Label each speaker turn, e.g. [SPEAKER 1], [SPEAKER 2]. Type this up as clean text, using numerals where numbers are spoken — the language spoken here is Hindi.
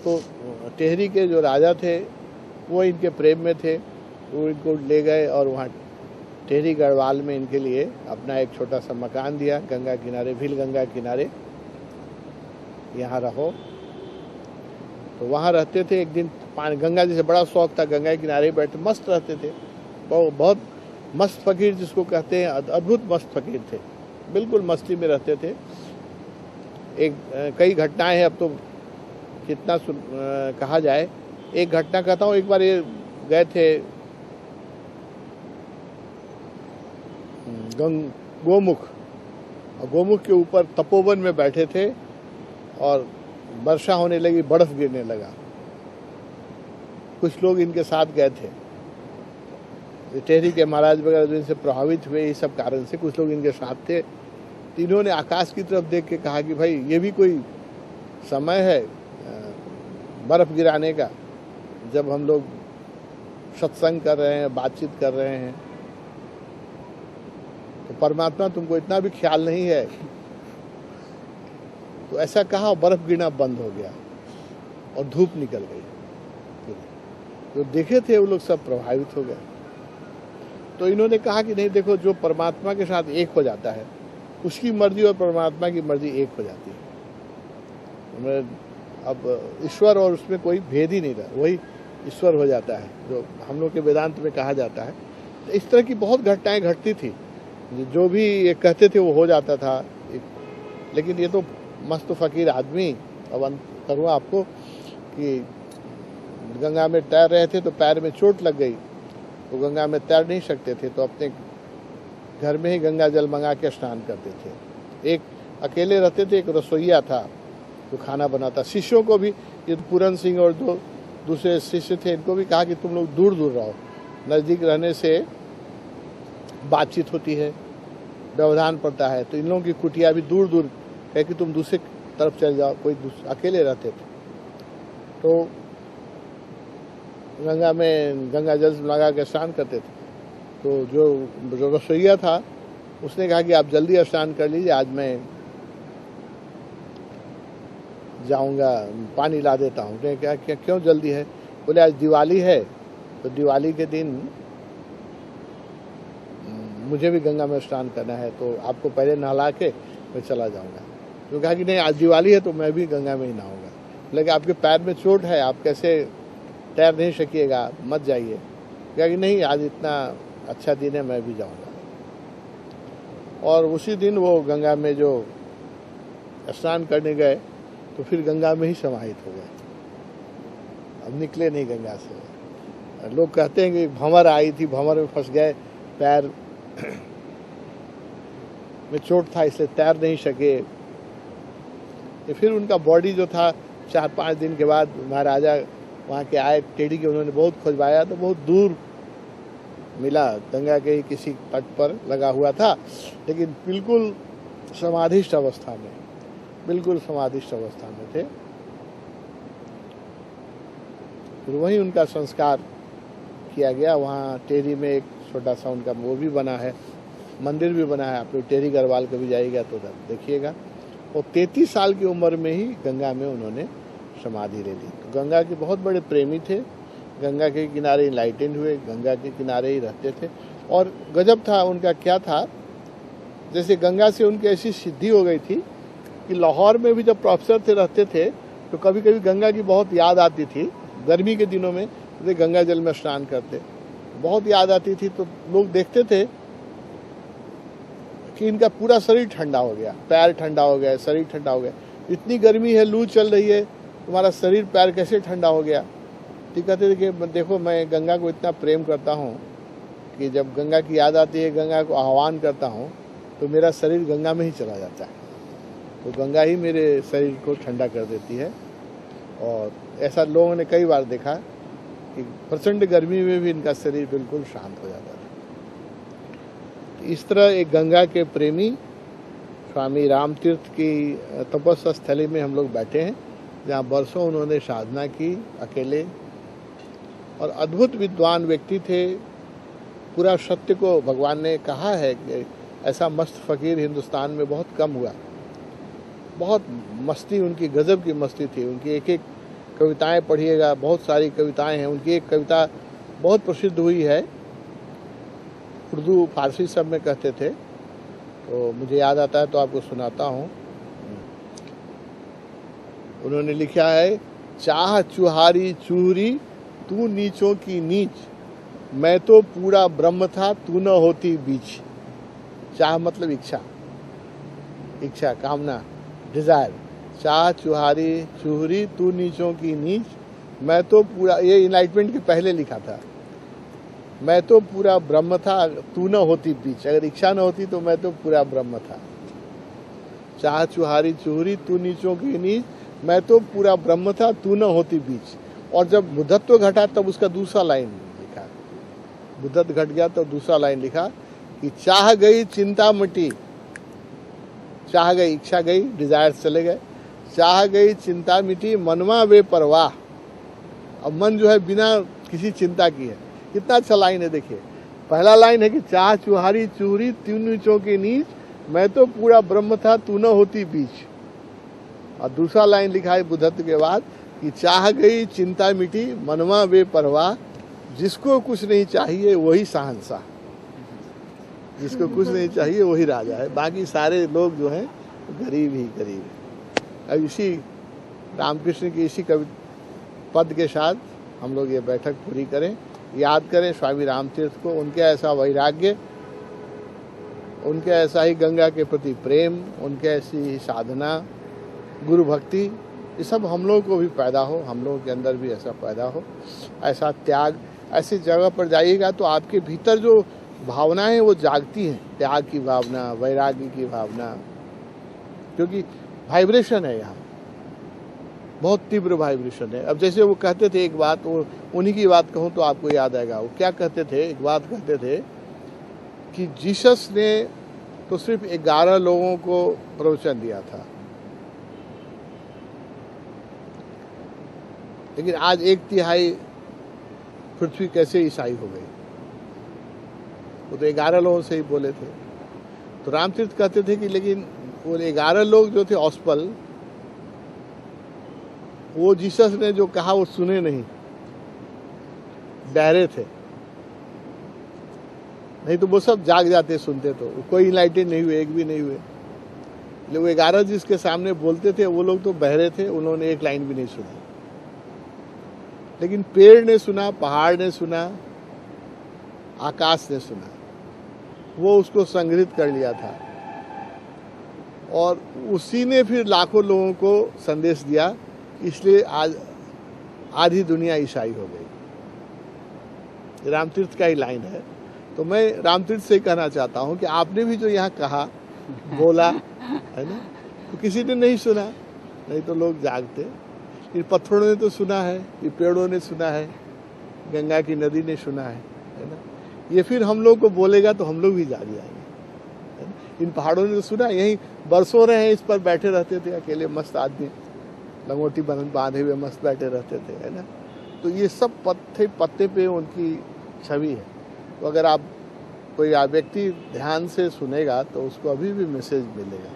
[SPEAKER 1] तो टेहरी के जो राजा थे वो इनके प्रेम में थे, वो इनको ले गए और वहाँ टेहरी गढ़वाल में इनके लिए अपना एक छोटा सा मकान दिया, गंगा किनारे, भील गंगा किनारे, यहाँ रहो। तो वहाँ रहते थे। एक दिन पानी, गंगा जी से बड़ा शौक था, गंगा के किनारे बैठे मस्त रहते थे। बहुत मस्त फकीर जिसको कहते हैं, अद्भुत मस्त फकीर थे, बिल्कुल मस्ती में रहते थे। कई घटनाएं हैं, अब तो कितना कहा जाए। एक घटना कहता हूँ, एक बार ये गए थे गोमुख, और गोमुख के ऊपर तपोवन में बैठे थे और वर्षा होने लगी, बर्फ गिरने लगा। कुछ लोग इनके साथ गए थे, टेहरी के महाराज वगैरह जो इनसे प्रभावित हुए इस सब कारण से, कुछ लोग इनके साथ थे। तो इन्होंने आकाश की तरफ देख के कहा कि भाई ये भी कोई समय है बर्फ गिराने का, जब हम लोग सत्संग कर रहे हैं, बातचीत कर रहे हैं, तो परमात्मा तुमको इतना भी ख्याल नहीं है। तो ऐसा कहा, बर्फ गिरना बंद हो गया और धूप निकल गई। तो देखे थे वो लोग सब प्रभावित हो गए। तो इन्होंने कहा कि नहीं देखो, जो परमात्मा के साथ एक हो जाता है उसकी मर्जी और परमात्मा की मर्जी एक हो जाती है। अब ईश्वर और उसमें कोई भेद ही नहीं रहा, वही ईश्वर हो जाता है, जो हम लोग के वेदांत में कहा जाता है। तो इस तरह की बहुत घटनाएं घटती थी, जो भी ये कहते थे वो हो जाता था। लेकिन ये तो मस्त फकीर आदमी, अब करूँ आपको कि गंगा में तैर रहे थे तो पैर में चोट लग गई, तो गंगा में तैर नहीं सकते थे, तो अपने घर में ही गंगा जल मंगा के स्नान करते थे। एक अकेले रहते थे, एक रसोइया था जो खाना बनाता। शिष्यों को भी, ये पूरन सिंह और जो दूसरे शिष्य थे, इनको भी कहा कि तुम लोग दूर दूर रहो, नज़दीक रहने से बातचीत होती है, व्यवधान पड़ता है। तो इन लोगों की कुटिया भी दूर दूर है कि तुम दूसरे तरफ चले जाओ, कोई अकेले रहते थे। तो गंगा में गंगा जल लगा के स्नान करते थे। तो जो रसोइया था उसने कहा कि आप जल्दी स्नान कर लीजिए, आज मैं जाऊंगा, पानी ला देता हूँ। क्या क्यों जल्दी है? बोले आज दिवाली है, तो दिवाली के दिन मुझे भी गंगा में स्नान करना है, तो आपको पहले नहला के मैं चला जाऊंगा। तो कहा कि नहीं, आज दिवाली है तो मैं भी गंगा में ही नहाऊंगा। लेकिन आपके पैर में चोट है, आप कैसे तैर नहीं सकिएगा, मत जाइए। कहा कि नहीं, आज इतना अच्छा दिन है, मैं भी जाऊंगा। और उसी दिन वो गंगा में जो स्नान करने गए तो फिर गंगा में ही समाहित हो गए, अब निकले नहीं गंगा से। लोग कहते हैं कि भंवर आई थी, भंवर में फंस गए, पैर में चोट था इसलिए तैर नहीं सके। फिर उनका बॉडी जो था 4-5 दिन के बाद महाराजा वहाँ के आए टेढ़ी के, उन्होंने बहुत खोजवाया तो बहुत दूर मिला, गंगा के ही किसी तट पर लगा हुआ था, लेकिन बिल्कुल समाधिष्ठ अवस्था में, बिल्कुल समाधिष्ठ अवस्था में थे। फिर वहीं उनका संस्कार किया गया। वहाँ टेहरी में एक छोटा सा उनका वो भी बना है, मंदिर भी बना है। आप लोग टेहरी गढ़वाल कभी जाइएगा तो देखिएगा। और 33 साल की उम्र में ही गंगा में उन्होंने समाधि ले ली। तो गंगा के बहुत बड़े प्रेमी थे, गंगा के किनारे इनलाइटेंड हुए, गंगा के किनारे ही रहते थे। और गजब था उनका, क्या था, जैसे गंगा से उनकी ऐसी सिद्धि हो गई थी कि लाहौर में भी जब प्रोफेसर थे रहते थे तो कभी कभी गंगा की बहुत याद आती थी। गर्मी के दिनों में वे गंगा जल में स्नान करते, बहुत याद आती थी। तो लोग देखते थे कि इनका पूरा शरीर ठंडा हो गया, पैर ठंडा हो गया, शरीर ठंडा हो गया। इतनी गर्मी है, लू चल रही है, तुम्हारा शरीर पैर कैसे ठंडा हो गया? तो कहते थे कि देखो, मैं गंगा को इतना प्रेम करता हूँ कि जब गंगा की याद आती है, गंगा को आह्वान करता हूँ तो मेरा शरीर गंगा में ही चला जाता है। तो गंगा ही मेरे शरीर को ठंडा कर देती है। और ऐसा लोगों ने कई बार देखा कि प्रचंड गर्मी में भी इनका शरीर बिल्कुल शांत हो जाता था। इस तरह एक गंगा के प्रेमी स्वामी रामतीर्थ की तपस्या स्थली में हम लोग बैठे हैं, जहाँ बरसों उन्होंने साधना की अकेले, और अद्भुत विद्वान व्यक्ति थे। पूरा सत्य को भगवान ने कहा है कि ऐसा मस्त फकीर हिंदुस्तान में बहुत कम हुआ। बहुत मस्ती, उनकी गजब की मस्ती थी। उनकी एक एक कविताएं पढ़िएगा, बहुत सारी कविताएं हैं उनकी। एक कविता बहुत प्रसिद्ध हुई है, उर्दू फारसी सब में कहते थे, तो मुझे याद आता है तो आपको सुनाता हूँ। उन्होंने लिखा है, चाह चुहारी चूहरी तू नीचों की नीच, मैं तो पूरा ब्रह्म था तू न होती बीच। चाह मतलब इच्छा, इच्छा कामना, डिजायर। चाह चुहारी चूहरी तू नीचों की नीच, मैं तो पूरा, ये इनलाइटमेंट के पहले लिखा था, मैं तो पूरा ब्रह्म था तू न होती बीच। अगर इच्छा न होती तो मैं तो पूरा ब्रह्म था। चाह चुहारी चूहरी तू नीचों की नीच, मैं तो पूरा ब्रह्म था तू न होती बीच। और जब बुद्धत्व घटा तब उसका दूसरा लाइन लिखा, बुद्धत्व घट गया तो दूसरा लाइन लिखा कि चाह गई चिंता मिटी, चाह गई इच्छा गई, डिजायर चले गए, चाह गई चिंता मिटी मनवा बेपरवाह। अब मन जो है बिना किसी चिंता की है। कितना अच्छा लाइन है देखिए। पहला लाइन है कि चाह चुहारी चूहरी तू नीचों की नीच, मैं तो पूरा ब्रह्म था तू न होती बीच। और दूसरा लाइन लिखा है बुद्धत्व के बाद कि चाह गई चिंता मिटी मनवा बेपरवाह, जिसको कुछ नहीं चाहिए वही शहंशाह, जिसको कुछ नहीं चाहिए वही राजा है, बाकी सारे लोग जो हैं गरीब ही गरीब है। अब इसी रामकृष्ण की इसी कवि पद के साथ हम लोग ये बैठक पूरी करें। याद करें स्वामी रामतीर्थ को, उनके ऐसा वैराग्य, उनके ऐसा ही गंगा के प्रति प्रेम, उनके ऐसी ही साधना, गुरु भक्ति, ये सब हम लोगों को भी पैदा हो, हम लोगों के अंदर भी ऐसा पैदा हो, ऐसा त्याग। ऐसी जगह पर जाइएगा तो आपके भीतर जो भावनाएं वो जागती हैं, त्याग की भावना, वैराग्य की भावना, क्योंकि वाइब्रेशन है यहाँ, बहुत तीव्र वाइब्रेशन है। अब जैसे वो कहते थे एक बात, वो उन्हीं की बात कहूँ तो आपको याद आएगा। वो क्या कहते थे, एक बात कहते थे कि जीसस ने तो सिर्फ 11 लोगों को प्रवचन दिया था, लेकिन आज 1/3 पृथ्वी कैसे ईसाई हो गई। वो तो 11 लोगों से ही बोले थे। तो रामतीर्थ कहते थे कि लेकिन वो 11 लोग जो थे ऑस्पल, वो जीसस ने जो कहा वो सुने नहीं, डरे थे, नहीं तो वो सब जाग जाते सुनते। तो कोई इनलाइटेड नहीं हुए, एक भी नहीं हुए। लेकिन वो 11 जिसके सामने बोलते थे वो लोग तो बहरे थे, उन्होंने एक लाइन भी नहीं सुनी। लेकिन पेड़ ने सुना, पहाड़ ने सुना, आकाश ने सुना, वो उसको संग्रहित कर लिया था और उसी ने फिर लाखों लोगों को संदेश दिया। इसलिए आज आधी दुनिया ईसाई हो गई। रामतीर्थ का ही लाइन है। तो मैं रामतीर्थ से कहना चाहता हूं कि आपने भी जो यहाँ कहा, बोला है ना, तो किसी ने नहीं सुना, नहीं तो लोग जागते। इन पत्थरों ने तो सुना है, ये पेड़ों ने सुना है, गंगा की नदी ने सुना है ना। ये फिर हम लोग को बोलेगा तो हम लोग भी जाग जाएंगे, है ना। इन पहाड़ों ने तो सुना, यही बरसों रहे हैं इस पर बैठे रहते थे अकेले मस्त आदमी, लंगोटी बांधे हुए मस्त बैठे रहते थे, है ना। तो ये सब पत्ते पे उनकी छवि है। तो अगर आप कोई व्यक्ति ध्यान से सुनेगा तो उसको अभी भी मैसेज मिलेगा।